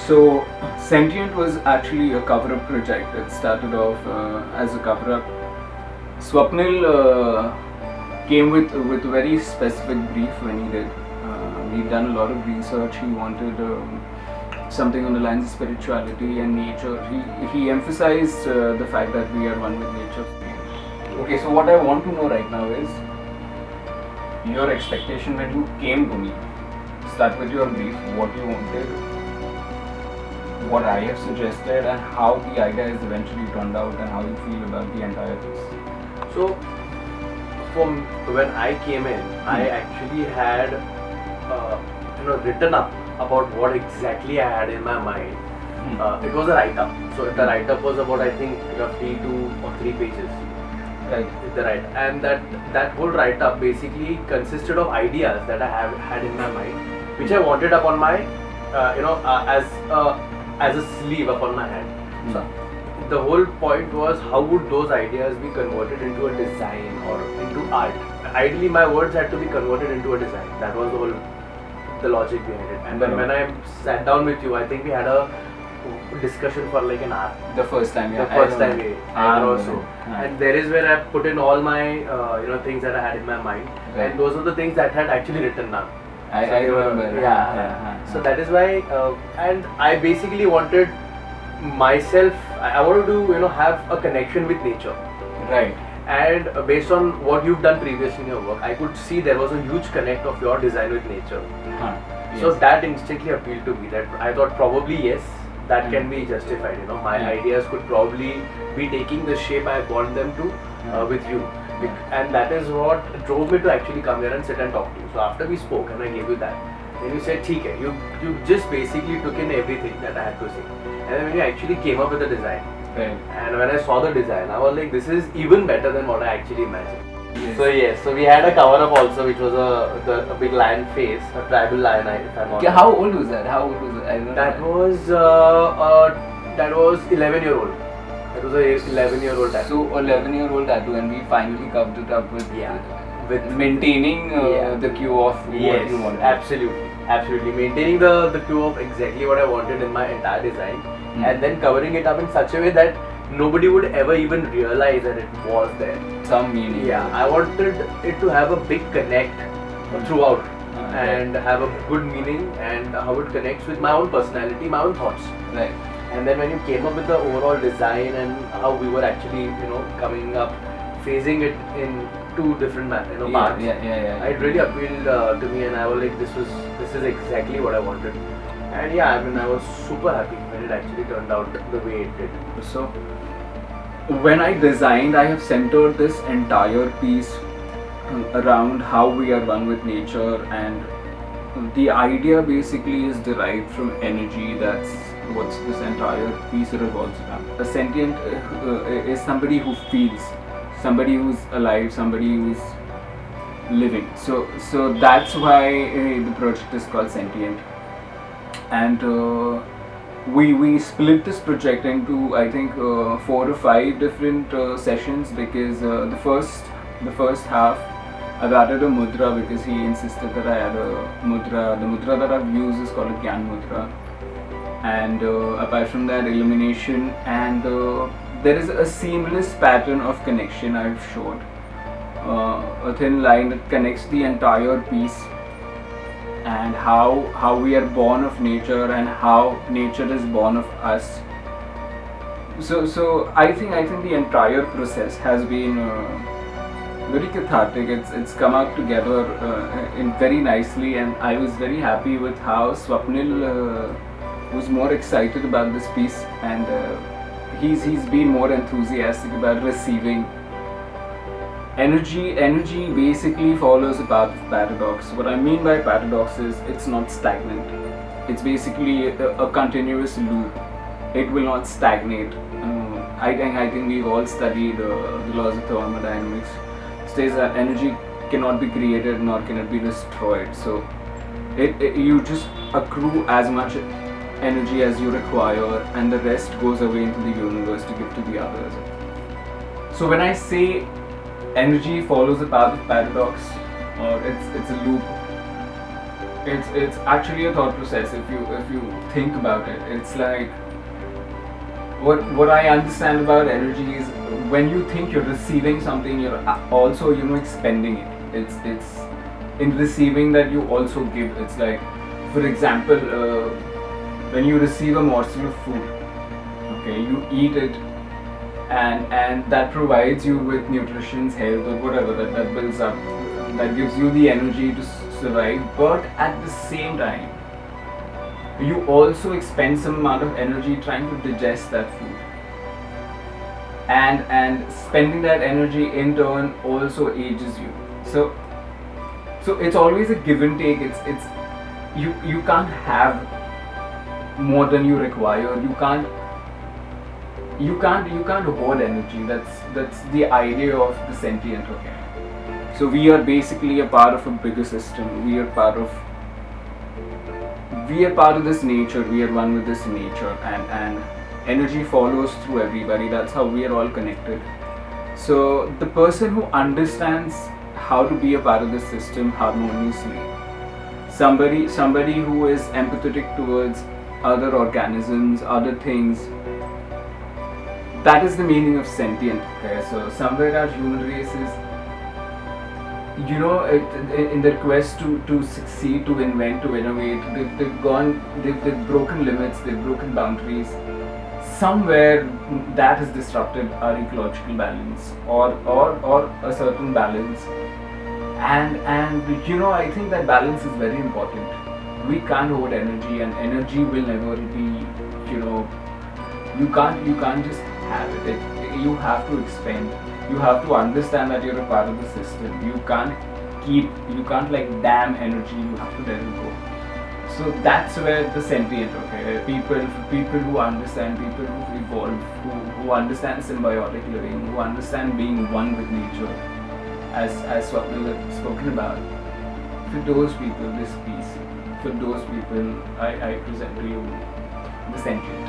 So, Sentient was actually a cover-up project. It started off as a cover-up. Swapnil came with a very specific brief when he did. We'd done a lot of research. He wanted something on the lines of spirituality and nature. He emphasized the fact that we are one with nature. Okay, so what I want to know right now is your expectation when you came to me. Start with your brief, what you wanted, what I have suggested, and how the idea has eventually turned out, and how you feel about the entire piece. So, from when I came in, I actually had, written up about what exactly I had in my mind. It was a write-up. So the write-up was about, I think, roughly 2 or 3 pages. Right. And that whole write-up basically consisted of ideas that I have had in my mind, which I wanted up on my, as a sleeve upon my hand. So the whole point was, how would those ideas be converted into a design or into art? Ideally, my words had to be converted into a design. That was the logic behind it. And then when I sat down with you, I think we had a discussion for like an hour. The first time, yeah. The first time, hour or so. And there is where I put in all my, things that I had in my mind. Right. And those are the things that I had actually written down. I remember. Yeah. So that is why, and I basically wanted myself, I wanted to, have a connection with nature. Right. And based on what you've done previously in your work, I could see there was a huge connect of your design with nature. Yes. So that instantly appealed to me. That I thought probably yes, that can be justified. My ideas could probably be taking the shape I want them to with you. And that is what drove me to actually come here and sit and talk to you. So after we spoke and I gave you that, then you said, "ठीक है." You just basically took in everything that I had to say. And then when you actually came up with the design, Right. and when I saw the design, I was like, this is even better than what I actually imagined. Yes. So we had a cover up also, which was a big lion face, a tribal lion, if I'm not Okay, how old was that? I don't know. That was 11-year-old. That was a 11-year-old tattoo. So 11-year-old tattoo, and we finally covered it up with with maintaining the cue of what you wanted. Absolutely maintaining the cue of exactly what I wanted in my entire design, and then covering it up in such a way that nobody would ever even realize that it was there. Some meaning. Yeah, I wanted it to have a big connect throughout and have a good meaning, and how it connects with my own personality, my own thoughts. Right. And then when you came up with the overall design and how we were actually, coming up, phasing it in 2 different parts. Yeah. It really appealed to me, and I was like, this is exactly what I wanted. And I was super happy when it actually turned out the way it did. So when I designed, I have centered this entire piece around how we are one with nature, and the idea basically is derived from energy. That's what this entire piece revolves around. A sentient is somebody who feels, somebody who's alive, somebody who's living. So that's why the project is called Sentient. And we split this project into, I think, 4 or 5 different sessions, because the first half I've added a mudra, because he insisted that I add a mudra. The mudra that I've used is called a Gyan mudra, and apart from that, illumination, and there is a seamless pattern of connection I've showed, a thin line that connects the entire piece, and how we are born of nature and how nature is born of us. So I think the entire process has been very cathartic. It's come out together in very nicely, and I was very happy with how Swapnil was more excited about this piece, and he's been more enthusiastic about receiving. Energy basically follows a path of paradox. What I mean by paradox is it's not stagnant. It's basically a continuous loop. It will not stagnate. I think we've all studied the laws of thermodynamics. It says that energy cannot be created nor can it be destroyed. So you just accrue as much energy as you require, and the rest goes away into the universe to give to the others. So when I say energy follows a path of paradox, or it's a loop, it's actually a thought process. If you think about it, it's like what I understand about energy is when you think you're receiving something, you're also expending it. It's in receiving that you also give. It's like, for example, when you receive a morsel of food, okay, you eat it, and that provides you with nutrition, health, or whatever that builds up, that gives you the energy to survive. But at the same time, you also expend some amount of energy trying to digest that food, and spending that energy in turn also ages you. So it's always a give and take. It's you can't have more than you require. You can't hoard energy. That's the idea of the sentient. Okay, so we are basically a part of a bigger system. We are part of this nature. We are one with this nature, and energy follows through everybody. That's how we are all connected. So the person who understands how to be a part of the system harmoniously, somebody who is empathetic towards other organisms, other things, that is the meaning of sentient. Okay, so somewhere our human race is, in their quest to succeed, to invent, to innovate, they've broken limits, they've broken boundaries. Somewhere that has disrupted our ecological balance, or a certain balance, and I think that balance is very important. We can't hold energy, and energy will never be, you can't just have it. You have to expend. You have to understand that you're a part of the system. You can't like dam energy. You have to let it go. So that's where the sentient, okay, people who understand, people who evolve, who understand symbiotic living, who understand being one with nature, as Swapnil had spoken about. For those people, this piece. For those people, I present to you the sentient.